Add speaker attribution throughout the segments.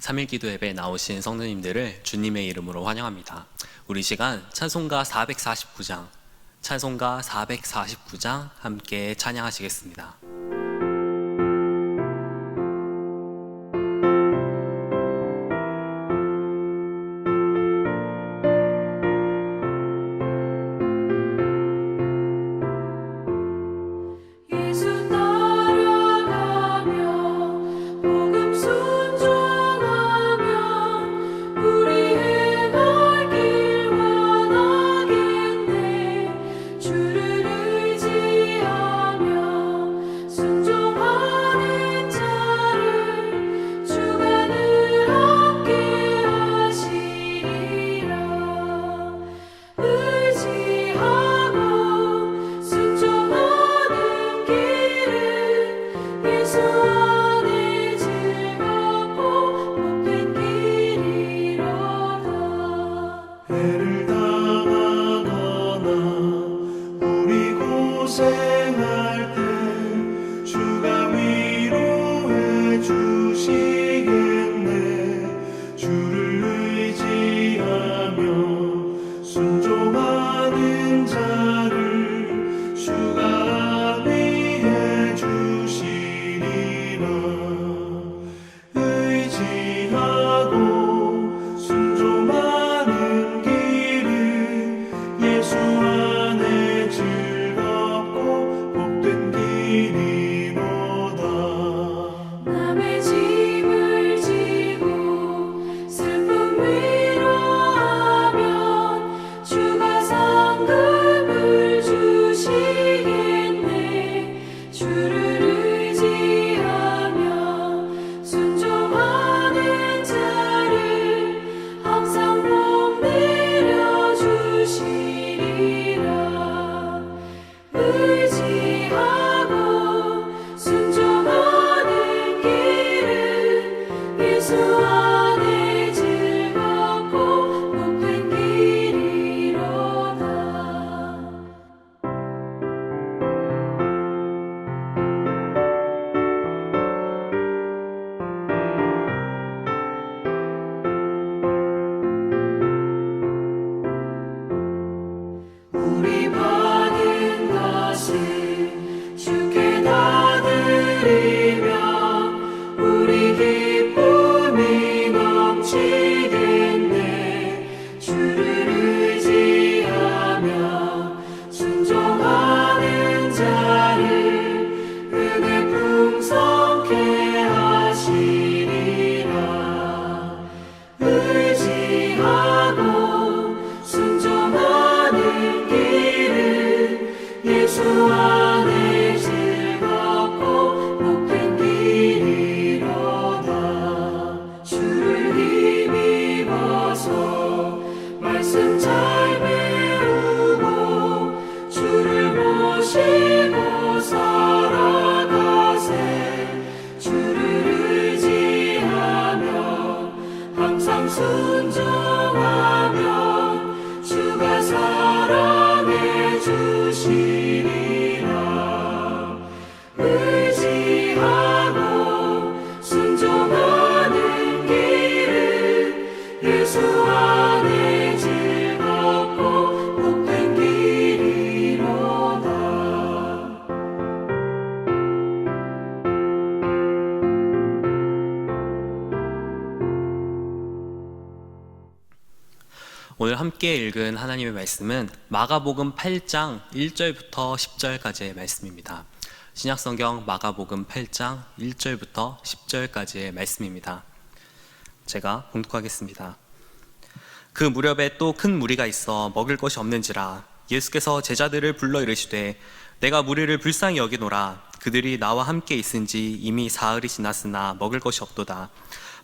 Speaker 1: 3.1기도 예배에 나오신 성도님들을 주님의 이름으로 환영합니다. 우리 시간 찬송가 449장 함께 찬양하시겠습니다. 오늘 함께 읽은 하나님의 말씀은 마가복음 8장 1절부터 10절까지의 말씀입니다. 신약성경 마가복음 8장 1절부터 10절까지의 말씀입니다. 제가 봉독하겠습니다. 그 무렵에 또 큰 무리가 있어 먹을 것이 없는지라 예수께서 제자들을 불러 이르시되 내가 무리를 불쌍히 여기노라. 그들이 나와 함께 있은지 이미 사흘이 지났으나 먹을 것이 없도다.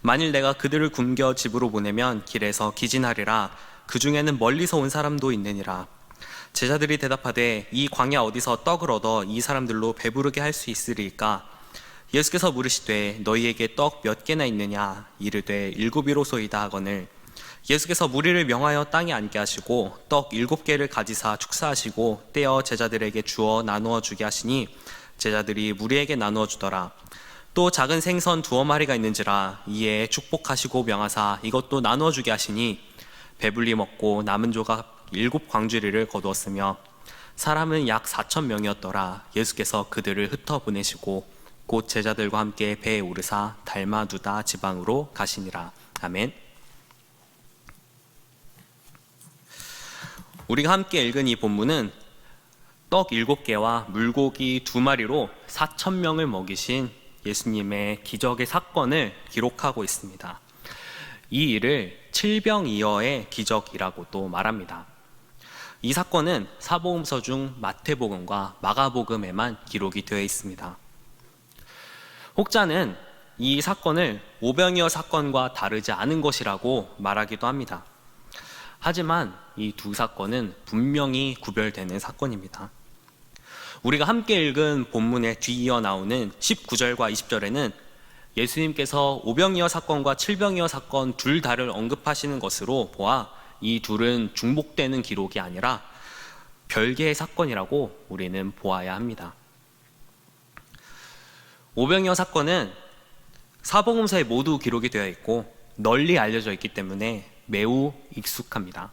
Speaker 1: 만일 내가 그들을 굶겨 집으로 보내면 길에서 기진하리라. 그 중에는 멀리서 온 사람도 있느니라. 제자들이 대답하되 이 광야 어디서 떡을 얻어 이 사람들로 배부르게 할 수 있으리까? 예수께서 물으시되 너희에게 떡 몇 개나 있느냐? 이르되 7이로소이다 하거늘 예수께서 무리를 명하여 땅에 앉게 하시고 떡 7개를 가지사 축사하시고 떼어 제자들에게 주어 나누어 주게 하시니 제자들이 무리에게 나누어 주더라. 또 작은 생선 2마리가 있는지라 이에 축복하시고 명하사 이것도 나누어 주게 하시니 배불리 먹고 남은 조각 7광주리를 거두었으며 사람은 약 4,000명이었더라. 예수께서 그들을 흩어 보내시고 곧 제자들과 함께 배에 오르사 달마누다 지방으로 가시니라. 아멘. 우리가 함께 읽은 이 본문은 떡 7개와 물고기 2마리로 4,000명을 먹이신 예수님의 기적의 사건을 기록하고 있습니다. 이 일을 칠병이어의 기적이라고도 말합니다. 이 사건은 사복음서 중 마태복음과 마가복음에만 기록이 되어 있습니다. 혹자는 이 사건을 오병이어 사건과 다르지 않은 것이라고 말하기도 합니다. 하지만 이 두 사건은 분명히 구별되는 사건입니다. 우리가 함께 읽은 본문에 뒤이어 나오는 19절과 20절에는 예수님께서 오병이어 사건과 칠병이어 사건 둘 다를 언급하시는 것으로 보아 이 둘은 중복되는 기록이 아니라 별개의 사건이라고 우리는 보아야 합니다. 오병이어 사건은 사복음서에 모두 기록이 되어 있고 널리 알려져 있기 때문에 매우 익숙합니다.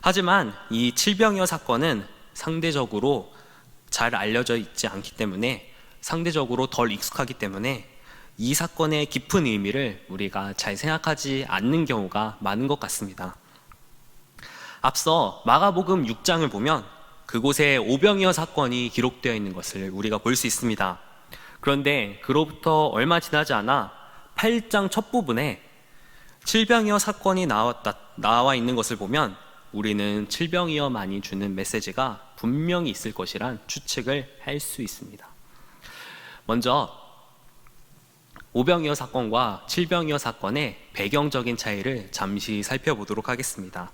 Speaker 1: 하지만 이 칠병이어 사건은 상대적으로 잘 알려져 있지 않기 때문에 상대적으로 덜 익숙하기 때문에 이 사건의 깊은 의미를 우리가 잘 생각하지 않는 경우가 많은 것 같습니다. 앞서 마가복음 6장을 보면 그곳에 오병이어 사건이 기록되어 있는 것을 우리가 볼 수 있습니다. 그런데 그로부터 얼마 지나지 않아 8장 첫 부분에 칠병이어 사건이 나와 있는 것을 보면 우리는 칠병이어만이 주는 메시지가 분명히 있을 것이란 추측을 할 수 있습니다. 먼저 오병이어 사건과 칠병이어 사건의 배경적인 차이를 잠시 살펴보도록 하겠습니다.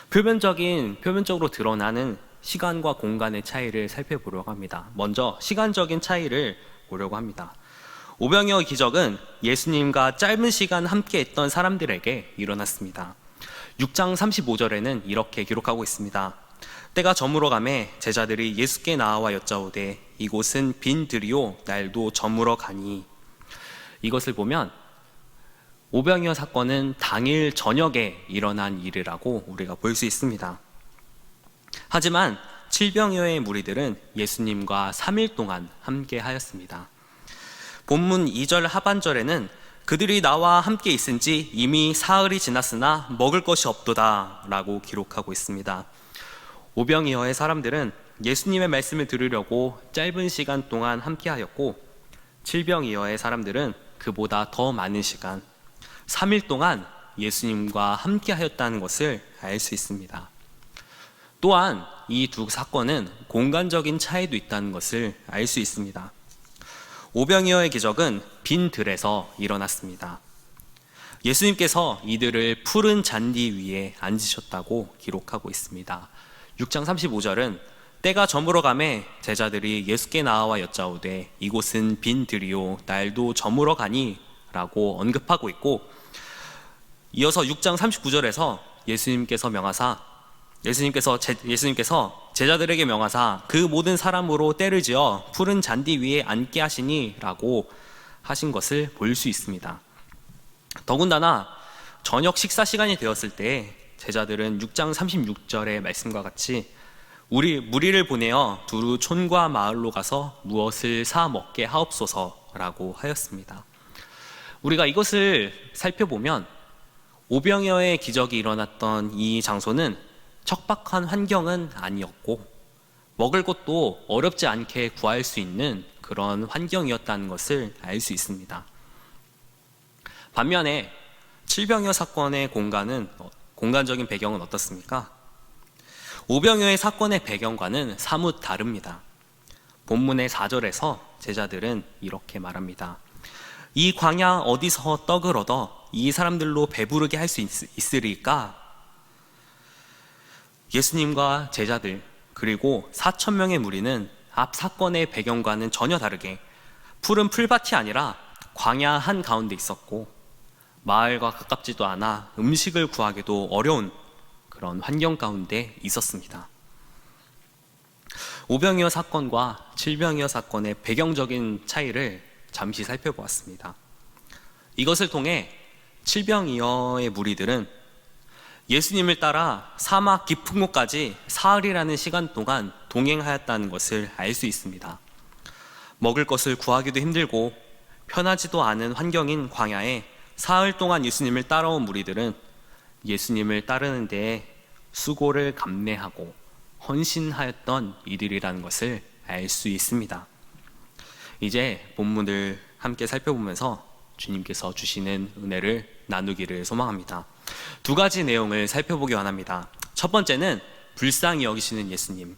Speaker 1: 표면적으로 드러나는 시간과 공간의 차이를 살펴보려고 합니다. 먼저 시간적인 차이를 보려고 합니다. 오병이어 기적은 예수님과 짧은 시간 함께 했던 사람들에게 일어났습니다. 6장 35절에는 이렇게 기록하고 있습니다. 때가 저물어 가매 제자들이 예수께 나와 여짜오되 이곳은 빈 들이요 날도 저물어 가니. 이것을 보면 오병이어 사건은 당일 저녁에 일어난 일이라고 우리가 볼 수 있습니다. 하지만 칠병이어의 무리들은 예수님과 3일 동안 함께 하였습니다. 본문 2절 하반절에는 그들이 나와 함께 있은 지 이미 사흘이 지났으나 먹을 것이 없도다 라고 기록하고 있습니다. 오병이어의 사람들은 예수님의 말씀을 들으려고 짧은 시간 동안 함께 하였고 칠병이어의 사람들은 그보다 더 많은 시간 3일 동안 예수님과 함께 하였다는 것을 알 수 있습니다. 또한 이 두 사건은 공간적인 차이도 있다는 것을 알 수 있습니다. 오병이어의 기적은 빈 들에서 일어났습니다. 예수님께서 이들을 푸른 잔디 위에 앉으셨다고 기록하고 있습니다. 6장 35절은 때가 저물어 가매 제자들이 예수께 나와 여짜오되 이곳은 빈 들이요 날도 저물어 가니 라고 언급하고 있고, 이어서 6장 39절에서 예수님께서 제자들에게 명하사 그 모든 사람으로 때를 지어 푸른 잔디 위에 앉게 하시니 라고 하신 것을 볼 수 있습니다. 더군다나 저녁 식사 시간이 되었을 때 제자들은 6장 36절의 말씀과 같이 무리를 보내어 두루 촌과 마을로 가서 무엇을 사 먹게 하옵소서라고 하였습니다. 우리가 이것을 살펴보면 오병이어의 기적이 일어났던 이 장소는 척박한 환경은 아니었고 먹을 것도 어렵지 않게 구할 수 있는 그런 환경이었다는 것을 알 수 있습니다. 반면에 칠병이어 사건의 공간적인 배경은 어떻습니까? 오병이어의 사건의 배경과는 사뭇 다릅니다. 본문의 4절에서 제자들은 이렇게 말합니다. 이 광야 어디서 떡을 얻어 이 사람들로 배부르게 할 수 있으리까? 예수님과 제자들 그리고 4,000명의 무리는 앞 사건의 배경과는 전혀 다르게 푸른 풀밭이 아니라 광야 한가운데 있었고 마을과 가깝지도 않아 음식을 구하기도 어려운 그런 환경 가운데 있었습니다. 오병이어 사건과 칠병이어 사건의 배경적인 차이를 잠시 살펴보았습니다. 이것을 통해 칠병이어의 무리들은 예수님을 따라 사막 깊은 곳까지 사흘이라는 시간 동안 동행하였다는 것을 알 수 있습니다. 먹을 것을 구하기도 힘들고 편하지도 않은 환경인 광야에 사흘 동안 예수님을 따라온 무리들은 예수님을 따르는 데에 수고를 감내하고 헌신하였던 이들이라는 것을 알 수 있습니다. 이제 본문을 함께 살펴보면서 주님께서 주시는 은혜를 나누기를 소망합니다. 두 가지 내용을 살펴보기 원합니다. 첫 번째는 불쌍히 여기시는 예수님,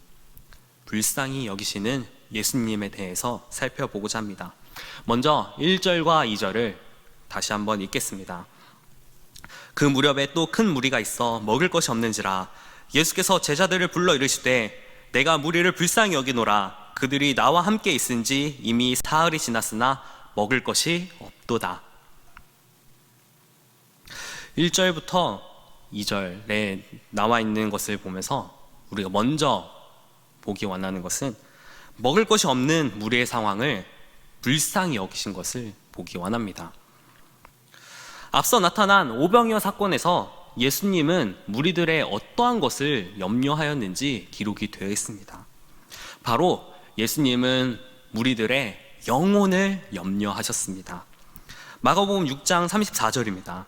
Speaker 1: 불쌍히 여기시는 예수님에 대해서 살펴보고자 합니다. 먼저 1절과 2절을 다시 한번 읽겠습니다. 그 무렵에 또 큰 무리가 있어 먹을 것이 없는지라 예수께서 제자들을 불러 이르시되 내가 무리를 불쌍히 여기노라. 그들이 나와 함께 있은지 이미 사흘이 지났으나 먹을 것이 없도다. 1절부터 2절에 나와 있는 것을 보면서 우리가 먼저 보기 원하는 것은 먹을 것이 없는 무리의 상황을 불쌍히 여기신 것을 보기 원합니다. 앞서 나타난 오병이어 사건에서 예수님은 무리들의 어떠한 것을 염려하였는지 기록이 되어 있습니다. 바로 예수님은 무리들의 영혼을 염려하셨습니다. 마가복음 6장 34절입니다.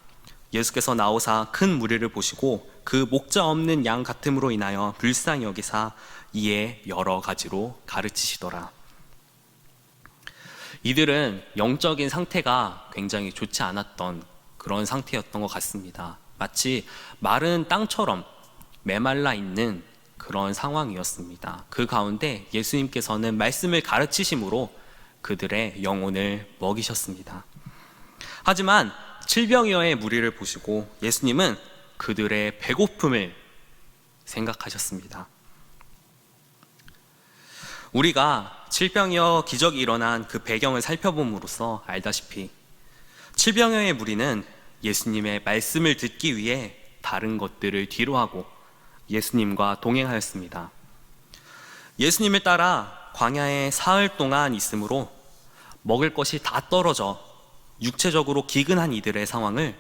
Speaker 1: 예수께서 나오사 큰 무리를 보시고 그 목자 없는 양 같음으로 인하여 불쌍히 여기사 이에 여러 가지로 가르치시더라. 이들은 영적인 상태가 굉장히 좋지 않았던 그런 상태였던 것 같습니다. 마치 마른 땅처럼 메말라 있는 그런 상황이었습니다. 그 가운데 예수님께서는 말씀을 가르치심으로 그들의 영혼을 먹이셨습니다. 하지만 칠병이어의 무리를 보시고 예수님은 그들의 배고픔을 생각하셨습니다. 우리가 칠병이어 기적이 일어난 그 배경을 살펴봄으로써 알다시피 칠병이어의 무리는 예수님의 말씀을 듣기 위해 다른 것들을 뒤로하고 예수님과 동행하였습니다. 예수님을 따라 광야에 사흘 동안 있으므로 먹을 것이 다 떨어져 육체적으로 기근한 이들의 상황을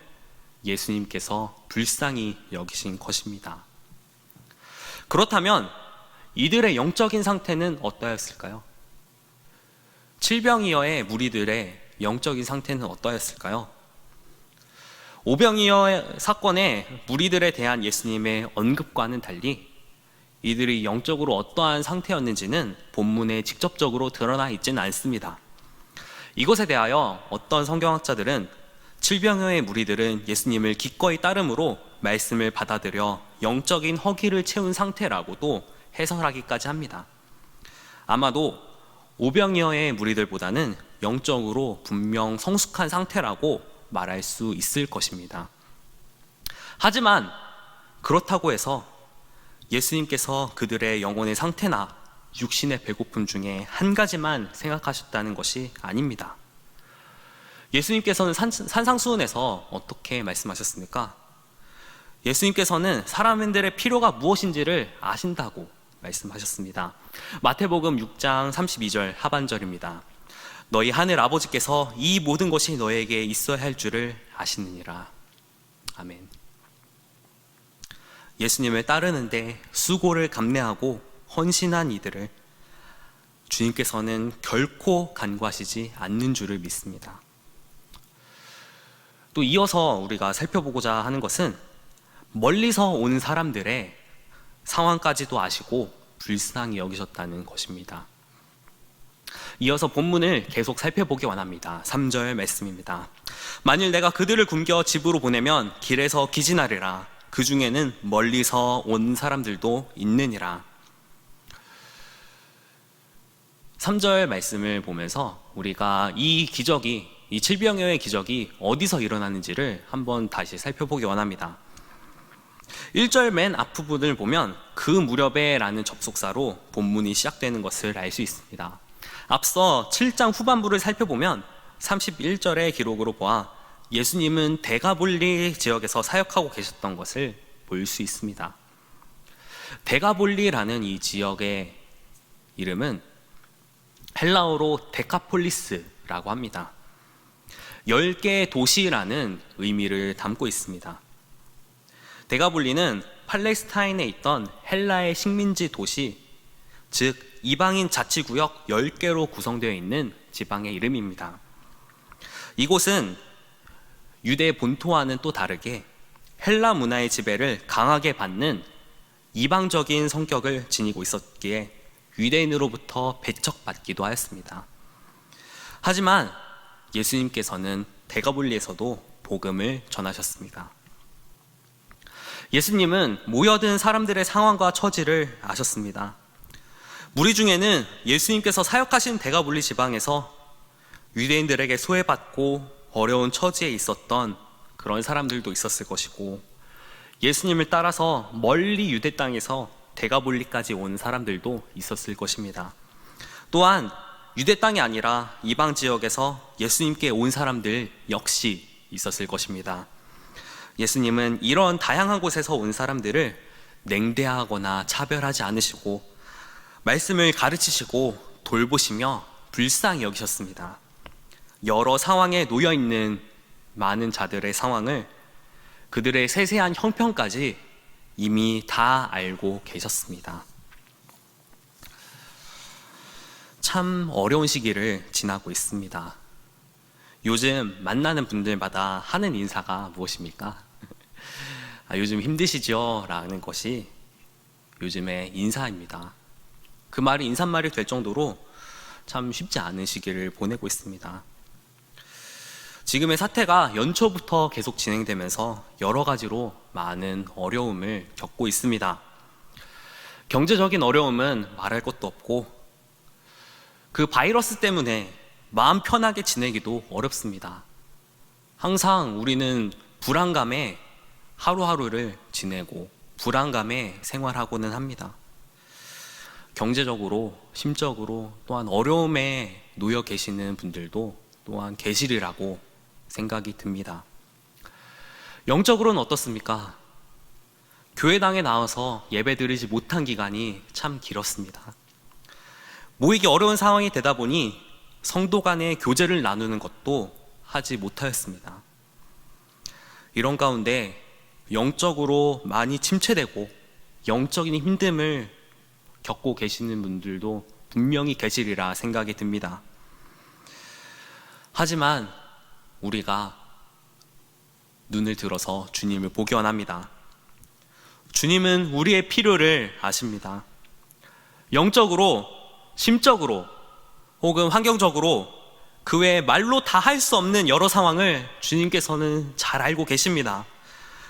Speaker 1: 예수님께서 불쌍히 여기신 것입니다. 그렇다면 이들의 영적인 상태는 어떠했을까요? 칠병이어의 무리들의 영적인 상태는 어떠했을까요? 오병이어 사건의 무리들에 대한 예수님의 언급과는 달리 이들이 영적으로 어떠한 상태였는지는 본문에 직접적으로 드러나 있지는 않습니다. 이것에 대하여 어떤 성경학자들은 칠병이어의 무리들은 예수님을 기꺼이 따름으로 말씀을 받아들여 영적인 허기를 채운 상태라고도 해설하기까지 합니다. 아마도 오병이어의 무리들보다는 영적으로 분명 성숙한 상태라고 말할 수 있을 것입니다. 하지만 그렇다고 해서 예수님께서 그들의 영혼의 상태나 육신의 배고픔 중에 한 가지만 생각하셨다는 것이 아닙니다. 예수님께서는 산상수훈에서 어떻게 말씀하셨습니까? 예수님께서는 사람들의 필요가 무엇인지를 아신다고 말씀하셨습니다. 마태복음 6장 32절 하반절입니다. 너희 하늘 아버지께서 이 모든 것이 너에게 있어야 할 줄을 아시느니라. 아멘. 예수님을 따르는데 수고를 감내하고 헌신한 이들을 주님께서는 결코 간과하시지 않는 줄을 믿습니다. 또 이어서 우리가 살펴보고자 하는 것은 멀리서 온 사람들의 상황까지도 아시고 불쌍히 여기셨다는 것입니다. 이어서 본문을 계속 살펴보기 원합니다. 3절 말씀입니다. 만일 내가 그들을 굶겨 집으로 보내면 길에서 기진하리라. 그 중에는 멀리서 온 사람들도 있느니라. 3절 말씀을 보면서 우리가 이 기적이, 이 칠병이어의 기적이 어디서 일어나는지를 한번 다시 살펴보기 원합니다. 1절 맨 앞부분을 보면 그 무렵에 라는 접속사로 본문이 시작되는 것을 알 수 있습니다. 앞서 7장 후반부를 살펴보면 31절의 기록으로 보아 예수님은 데가볼리 지역에서 사역하고 계셨던 것을 볼 수 있습니다. 데가볼리라는 이 지역의 이름은 헬라어로 데카폴리스 도시라고 합니다. 10개의 도시라는 의미를 담고 있습니다. 데가볼리는 팔레스타인에 있던 헬라의 식민지 도시, 즉 이방인 자치구역 10개로 구성되어 있는 지방의 이름입니다. 이곳은 유대 본토와는 또 다르게 헬라 문화의 지배를 강하게 받는 이방적인 성격을 지니고 있었기에 유대인으로부터 배척받기도 하였습니다. 하지만 예수님께서는 데가볼리에서도 복음을 전하셨습니다. 예수님은 모여든 사람들의 상황과 처지를 아셨습니다. 무리 중에는 예수님께서 사역하신 데가볼리 지방에서 유대인들에게 소외받고 어려운 처지에 있었던 그런 사람들도 있었을 것이고, 예수님을 따라서 멀리 유대 땅에서 데가볼리까지 온 사람들도 있었을 것입니다. 또한 유대 땅이 아니라 이방 지역에서 예수님께 온 사람들 역시 있었을 것입니다. 예수님은 이런 다양한 곳에서 온 사람들을 냉대하거나 차별하지 않으시고 말씀을 가르치시고 돌보시며 불쌍히 여기셨습니다. 여러 상황에 놓여 있는 많은 자들의 상황을, 그들의 세세한 형편까지 이미 다 알고 계셨습니다. 참 어려운 시기를 지나고 있습니다. 요즘 만나는 분들마다 하는 인사가 무엇입니까? 요즘 힘드시죠? 라는 것이 요즘의 인사입니다. 그 말이 인사말이 될 정도로 참 쉽지 않은 시기를 보내고 있습니다. 지금의 사태가 연초부터 계속 진행되면서 여러 가지로 많은 어려움을 겪고 있습니다. 경제적인 어려움은 말할 것도 없고, 그 바이러스 때문에 마음 편하게 지내기도 어렵습니다. 항상 우리는 불안감에 하루하루를 지내고 불안감에 생활하고는 합니다. 경제적으로, 심적으로 또한 어려움에 놓여 계시는 분들도 또한 계시리라고 생각이 듭니다. 영적으로는 어떻습니까? 교회당에 나와서 예배드리지 못한 기간이 참 길었습니다. 모이기 어려운 상황이 되다 보니 성도 간의 교제를 나누는 것도 하지 못하였습니다. 이런 가운데 영적으로 많이 침체되고 영적인 힘듦을 겪고 계시는 분들도 분명히 계시리라 생각이 듭니다. 하지만 우리가 눈을 들어서 주님을 보기 원합니다. 주님은 우리의 필요를 아십니다. 영적으로, 심적으로 혹은 환경적으로 그 외에 말로 다 할 수 없는 여러 상황을 주님께서는 잘 알고 계십니다.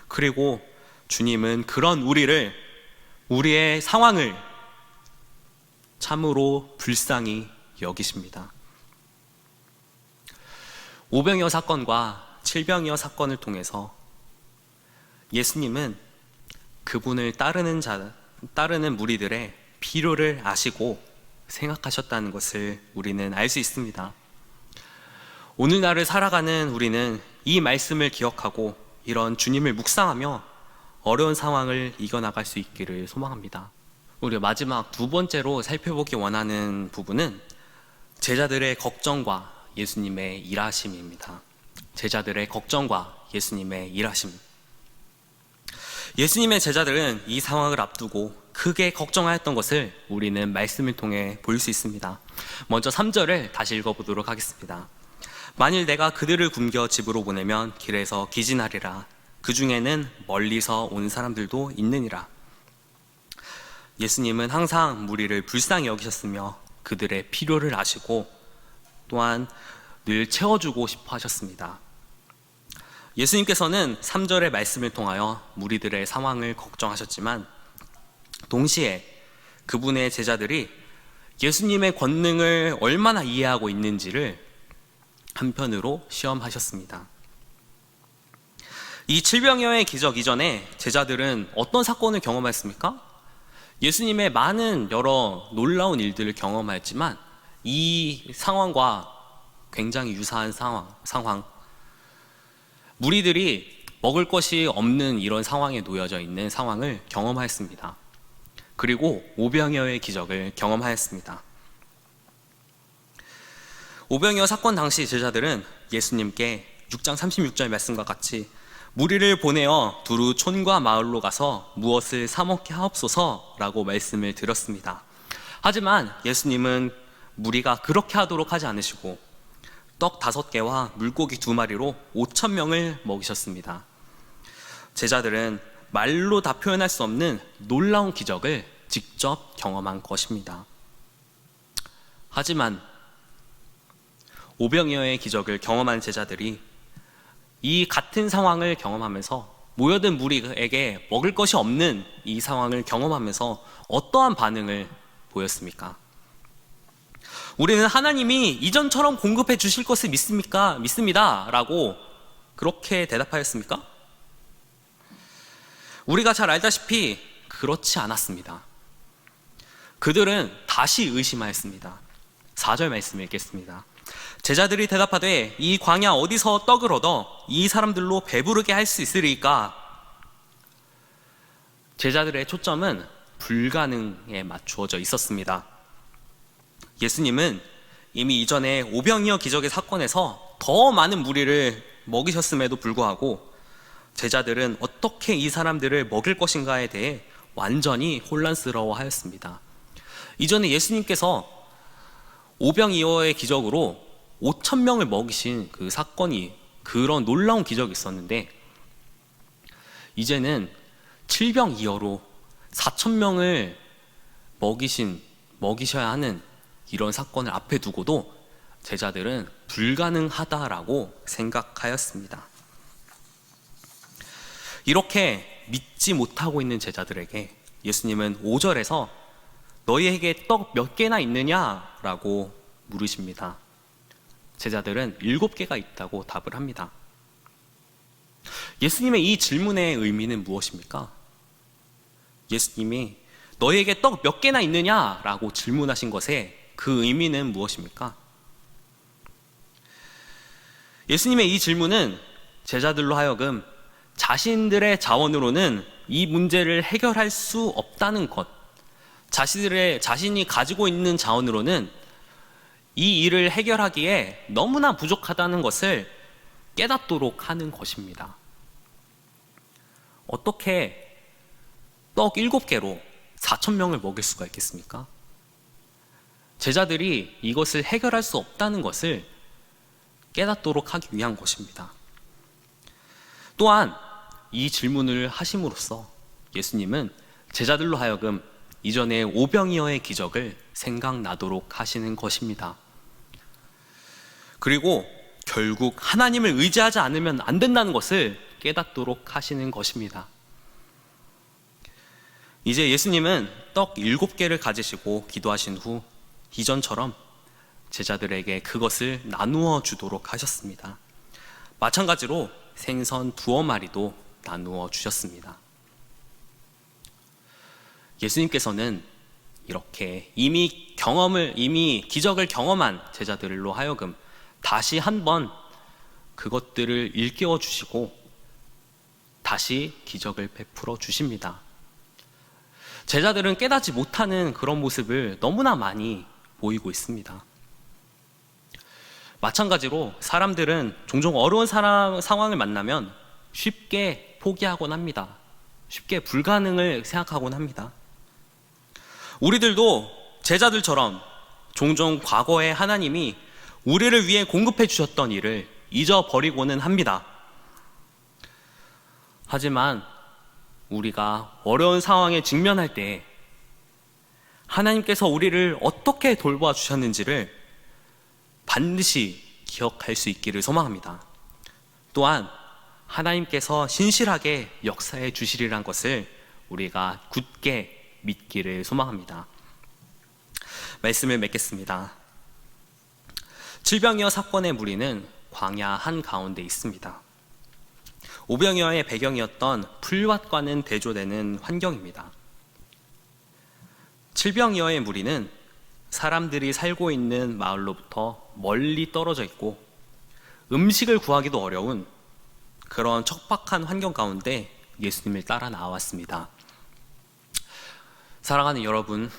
Speaker 1: 그리고 주님은 그런 우리의 상황을 참으로 불쌍히 여기십니다. 오병이어 사건과 칠병이어 사건을 통해서 예수님은 그분을 따르는 무리들의 필요를 아시고 생각하셨다는 것을 우리는 알 수 있습니다. 오늘날을 살아가는 우리는 이 말씀을 기억하고 이런 주님을 묵상하며 어려운 상황을 이겨나갈 수 있기를 소망합니다. 우리 마지막 두 번째로 살펴보기 원하는 부분은 제자들의 걱정과 예수님의 일하심입니다. 제자들의 걱정과 예수님의 일하심. 예수님의 제자들은 이 상황을 앞두고 크게 걱정하였던 것을 우리는 말씀을 통해 볼 수 있습니다. 먼저 3절을 다시 읽어보도록 하겠습니다. 만일 내가 그들을 굶겨 집으로 보내면 길에서 기진하리라. 그 중에는 멀리서 온 사람들도 있느니라. 예수님은 항상 무리를 불쌍히 여기셨으며 그들의 필요를 아시고 또한 늘 채워주고 싶어 하셨습니다. 예수님께서는 3절의 말씀을 통하여 무리들의 상황을 걱정하셨지만 동시에 그분의 제자들이 예수님의 권능을 얼마나 이해하고 있는지를 한편으로 시험하셨습니다. 이 칠병이어의 기적 이전에 제자들은 어떤 사건을 경험했습니까? 예수님의 많은 여러 놀라운 일들을 경험하였지만 이 상황과 굉장히 유사한 상황, 무리들이 먹을 것이 없는 이런 상황에 놓여져 있는 상황을 경험하였습니다. 그리고 오병이어의 기적을 경험하였습니다. 오병이어 사건 당시 제자들은 예수님께 6장 36절 말씀과 같이 무리를 보내어 두루 촌과 마을로 가서 무엇을 사 먹게 하옵소서라고 말씀을 드렸습니다. 하지만 예수님은 무리가 그렇게 하도록 하지 않으시고 떡 5개와 물고기 2마리로 5,000명을 먹이셨습니다. 제자들은 말로 다 표현할 수 없는 놀라운 기적을 직접 경험한 것입니다. 하지만 오병이어의 기적을 경험한 제자들이 이 같은 상황을 경험하면서 모여든 무리에게 먹을 것이 없는 이 상황을 경험하면서 어떠한 반응을 보였습니까? 우리는 하나님이 이전처럼 공급해 주실 것을 믿습니까? 믿습니다 라고 그렇게 대답하였습니까? 우리가 잘 알다시피 그렇지 않았습니다. 그들은 다시 의심하였습니다. 4절 말씀 읽겠습니다. 제자들이 대답하되 이 광야 어디서 떡을 얻어 이 사람들로 배부르게 할 수 있으리까? 제자들의 초점은 불가능에 맞추어져 있었습니다. 예수님은 이미 이전에 오병이어 기적의 사건에서 더 많은 무리를 먹이셨음에도 불구하고 제자들은 어떻게 이 사람들을 먹일 것인가에 대해 완전히 혼란스러워하였습니다. 이전에 예수님께서 오병이어의 기적으로 5,000명을 먹이신 그 사건이, 그런 놀라운 기적이 있었는데 이제는 7병이어로 4,000명을 먹이셔야 하는 이런 사건을 앞에 두고도 제자들은 불가능하다라고 생각하였습니다. 이렇게 믿지 못하고 있는 제자들에게 예수님은 5절에서 너희에게 떡 몇 개나 있느냐라고 물으십니다. 제자들은 7개가 있다고 답을 합니다. 예수님의 이 질문의 의미는 무엇입니까? 예수님이 너희에게 떡 몇 개나 있느냐라고 질문하신 것의 그 의미는 무엇입니까? 예수님의 이 질문은 제자들로 하여금 자신들의 자원으로는 이 문제를 해결할 수 없다는 것, 자신이 가지고 있는 자원으로는 이 일을 해결하기에 너무나 부족하다는 것을 깨닫도록 하는 것입니다. 어떻게 떡 7개로 4,000명을 먹일 수가 있겠습니까? 제자들이 이것을 해결할 수 없다는 것을 깨닫도록 하기 위한 것입니다. 또한 이 질문을 하심으로써 예수님은 제자들로 하여금 이전의 오병이어의 기적을 생각나도록 하시는 것입니다. 그리고 결국 하나님을 의지하지 않으면 안 된다는 것을 깨닫도록 하시는 것입니다. 이제 예수님은 떡 7개를 가지시고 기도하신 후 이전처럼 제자들에게 그것을 나누어 주도록 하셨습니다. 마찬가지로 생선 2마리도 나누어 주셨습니다. 예수님께서는 이렇게 이미 기적을 경험한 제자들로 하여금 다시 한번 그것들을 일깨워 주시고 다시 기적을 베풀어 주십니다. 제자들은 깨닫지 못하는 그런 모습을 너무나 많이 보이고 있습니다. 마찬가지로 사람들은 종종 어려운 상황을 만나면 쉽게 포기하곤 합니다. 쉽게 불가능을 생각하곤 합니다. 우리들도 제자들처럼 종종 과거에 하나님이 우리를 위해 공급해 주셨던 일을 잊어버리고는 합니다. 하지만 우리가 어려운 상황에 직면할 때 하나님께서 우리를 어떻게 돌봐 주셨는지를 반드시 기억할 수 있기를 소망합니다. 또한 하나님께서 신실하게 역사해 주시리란 것을 우리가 굳게 믿기를 소망합니다. 말씀을 맺겠습니다. 칠병이어 사건의 무리는 광야 한가운데 있습니다. 오병이어의 배경이었던 풀밭과는 대조되는 환경입니다. 칠병이어의 무리는 사람들이 살고 있는 마을로부터 멀리 떨어져 있고 음식을 구하기도 어려운 그런 척박한 환경 가운데 예수님을 따라 나왔습니다. 사랑하는 여러분,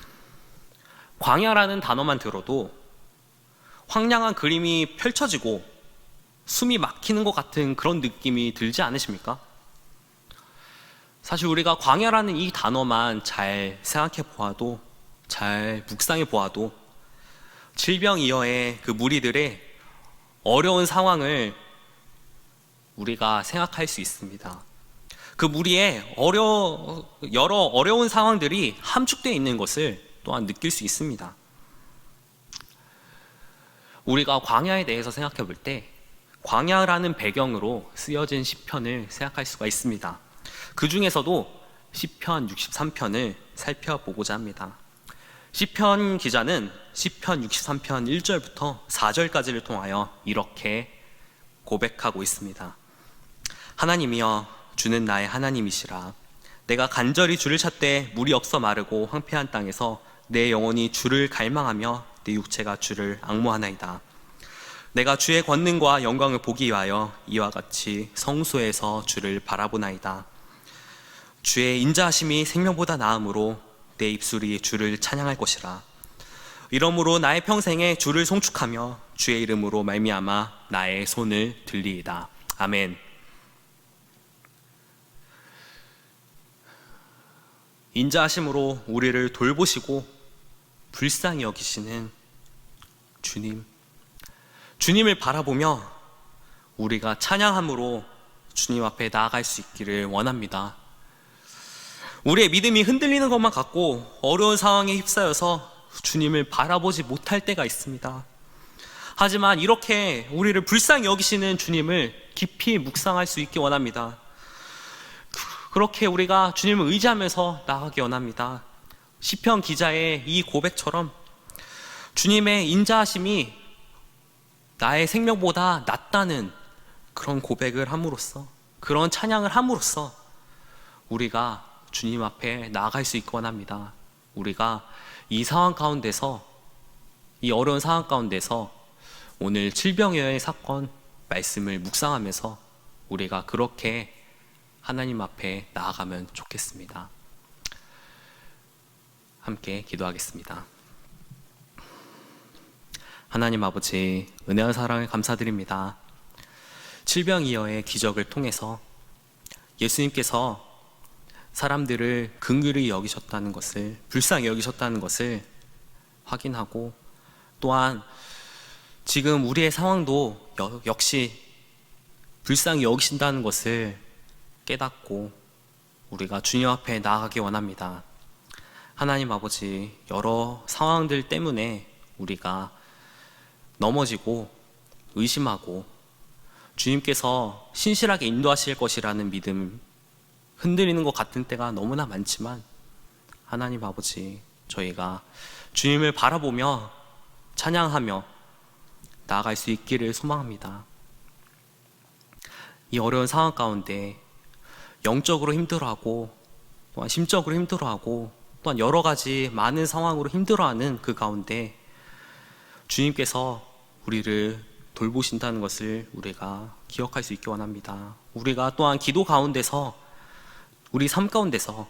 Speaker 1: 광야라는 단어만 들어도 황량한 그림이 펼쳐지고 숨이 막히는 것 같은 그런 느낌이 들지 않으십니까? 사실 우리가 광야라는 이 단어만 잘 생각해 보아도, 잘 묵상해 보아도 질병이어의 그 무리들의 어려운 상황을 우리가 생각할 수 있습니다. 그 무리의 여러 어려운 상황들이 함축되어 있는 것을 또한 느낄 수 있습니다. 우리가 광야에 대해서 생각해 볼 때 광야라는 배경으로 쓰여진 시편을 생각할 수가 있습니다. 그 중에서도 시편 63편을 살펴보고자 합니다. 시편 기자는 시편 63편 1절부터 4절까지를 통하여 이렇게 고백하고 있습니다. 하나님이여, 주는 나의 하나님이시라. 내가 간절히 주를 찾되 물이 없어 마르고 황폐한 땅에서 내 영혼이 주를 갈망하며 내 육체가 주를 앙모하나이다. 내가 주의 권능과 영광을 보기 위하여 이와 같이 성소에서 주를 바라보나이다. 주의 인자하심이 생명보다 나음으로 내 입술이 주를 찬양할 것이라. 이러므로 나의 평생에 주를 송축하며 주의 이름으로 말미암아 나의 손을 들리이다. 아멘. 인자하심으로 우리를 돌보시고 불쌍히 여기시는 주님을 바라보며 우리가 찬양함으로 주님 앞에 나아갈 수 있기를 원합니다. 우리의 믿음이 흔들리는 것만 같고 어려운 상황에 휩싸여서 주님을 바라보지 못할 때가 있습니다. 하지만 이렇게 우리를 불쌍히 여기시는 주님을 깊이 묵상할 수 있기 원합니다. 그렇게 우리가 주님을 의지하면서 나아가기 원합니다. 시편 기자의 이 고백처럼 주님의 인자하심이 나의 생명보다 낫다는 그런 고백을 함으로써, 그런 찬양을 함으로써 우리가 주님 앞에 나아갈 수 있기 원합니다. 우리가 이 상황 가운데서, 이 어려운 상황 가운데서 오늘 질병의 사건 말씀을 묵상하면서 우리가 그렇게 하나님 앞에 나아가면 좋겠습니다. 함께 기도하겠습니다. 하나님 아버지, 은혜와 사랑을 감사드립니다. 질병이어의 기적을 통해서 예수님께서 사람들을 긍휼히 여기셨다는 것을, 불쌍히 여기셨다는 것을 확인하고, 또한 지금 우리의 상황도 역시 불쌍히 여기신다는 것을 깨닫고 우리가 주님 앞에 나아가기 원합니다. 하나님 아버지, 여러 상황들 때문에 우리가 넘어지고 의심하고 주님께서 신실하게 인도하실 것이라는 믿음 흔들리는 것 같은 때가 너무나 많지만, 하나님 아버지, 저희가 주님을 바라보며 찬양하며 나아갈 수 있기를 소망합니다. 이 어려운 상황 가운데 영적으로 힘들어하고 또한 심적으로 힘들어하고 또한 여러 가지 많은 상황으로 힘들어하는 그 가운데 주님께서 우리를 돌보신다는 것을 우리가 기억할 수 있기 원합니다. 우리가 또한 기도 가운데서, 우리 삶 가운데서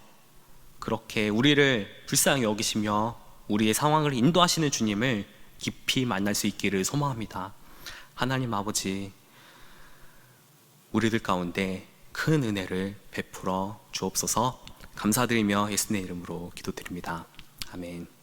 Speaker 1: 그렇게 우리를 불쌍히 여기시며 우리의 상황을 인도하시는 주님을 깊이 만날 수 있기를 소망합니다. 하나님 아버지, 우리들 가운데 큰 은혜를 베풀어 주옵소서. 감사드리며 예수님의 이름으로 기도드립니다. 아멘.